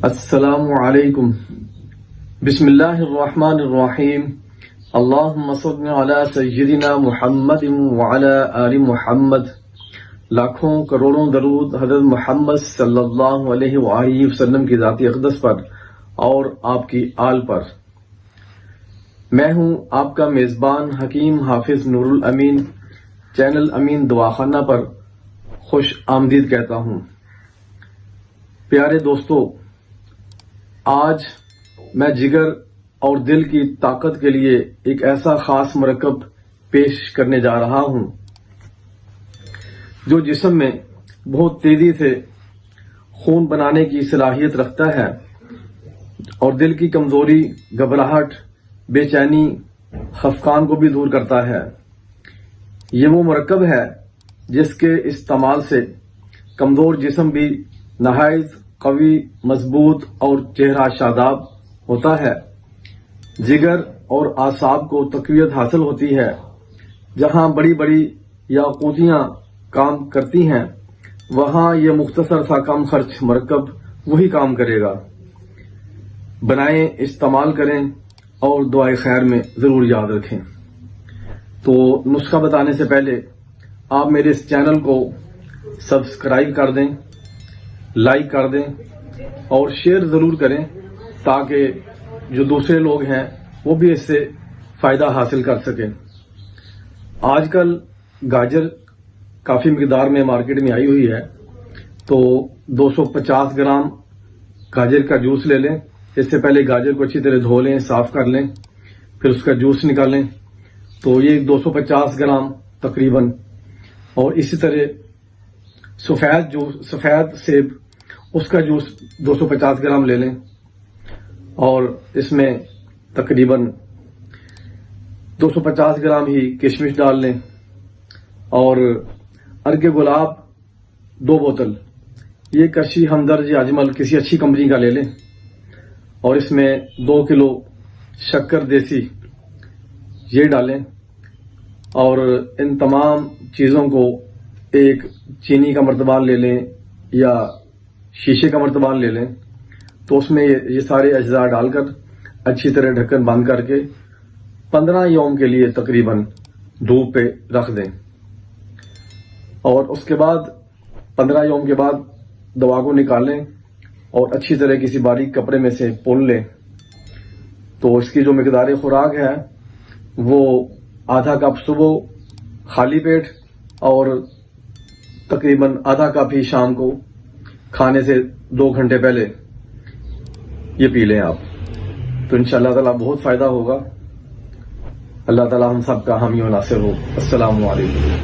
السلام علیکم۔ بسم اللہ الرحمن الرحیم۔ اللہم صل علی سیدنا محمد وعلی آل محمد۔ لاکھوں کروڑوں درود حضرت محمد صلی اللہ علیہ وآلہ وسلم کی ذات اقدس پر اور آپ کی آل پر۔ میں ہوں آپ کا میزبان حکیم حافظ نور الامین، چینل امین دواخانہ پر خوش آمدید کہتا ہوں۔ پیارے دوستو، آج میں جگر اور دل کی طاقت کے لیے ایک ایسا خاص مرکب پیش کرنے جا رہا ہوں جو جسم میں بہت تیزی سے خون بنانے کی صلاحیت رکھتا ہے اور دل کی کمزوری، گھبراہٹ، بے چینی، خفقان کو بھی دور کرتا ہے۔ یہ وہ مرکب ہے جس کے استعمال سے کمزور جسم بھی نہایت قوی، مضبوط اور چہرہ شاداب ہوتا ہے۔ جگر اور اعصاب کو تقویت حاصل ہوتی ہے۔ جہاں بڑی بڑی یاقوتیاں کام کرتی ہیں وہاں یہ مختصر سا کم خرچ مرکب وہی کام کرے گا۔ بنائیں، استعمال کریں اور دعائے خیر میں ضرور یاد رکھیں۔ تو نسخہ بتانے سے پہلے آپ میرے اس چینل کو سبسکرائب کر دیں، لائک کر دیں اور شیئر ضرور کریں تاکہ جو دوسرے لوگ ہیں وہ بھی اس سے فائدہ حاصل کر سکیں۔ آج کل گاجر کافی مقدار میں مارکیٹ میں آئی ہوئی ہے، تو 250 گرام گاجر کا جوس لے لیں۔ اس سے پہلے گاجر کو اچھی طرح دھو لیں، صاف کر لیں، پھر اس کا جوس نکالیں۔ تو یہ 250 گرام تقریباً، اور اسی طرح سفید سیب، اس کا جوس 250 گرام لے لیں اور اس میں تقریباً 250 گرام ہی کشمش ڈال لیں، اور ارگ گلاب 2 بوتل، یہ کشی ہمدرد یا اجمل کسی اچھی کمپنی کا لے لیں، اور اس میں 2 کلو شکر دیسی یہ ڈالیں، اور ان تمام چیزوں کو ایک چینی کا مرتبان لے لیں یا شیشے کا مرتبان لے لیں، تو اس میں یہ سارے اجزاء ڈال کر اچھی طرح ڈھکن بند کر کے 15 یوم کے لیے تقریباً دھوپ پہ رکھ دیں، اور اس کے بعد 15 یوم کے بعد دوا کو نکالیں اور اچھی طرح کسی باریک کپڑے میں سے پون لیں۔ تو اس کی جو مقدار خوراک ہے وہ آدھا کپ صبح خالی پیٹ اور تقریباً آدھا کپ ہی شام کو کھانے سے 2 گھنٹے پہلے یہ پی لیں آپ، تو انشاءاللہ تعالیٰ بہت فائدہ ہوگا۔ اللہ تعالیٰ ہم سب کا حامی و ناصر ہو۔ السلام علیکم۔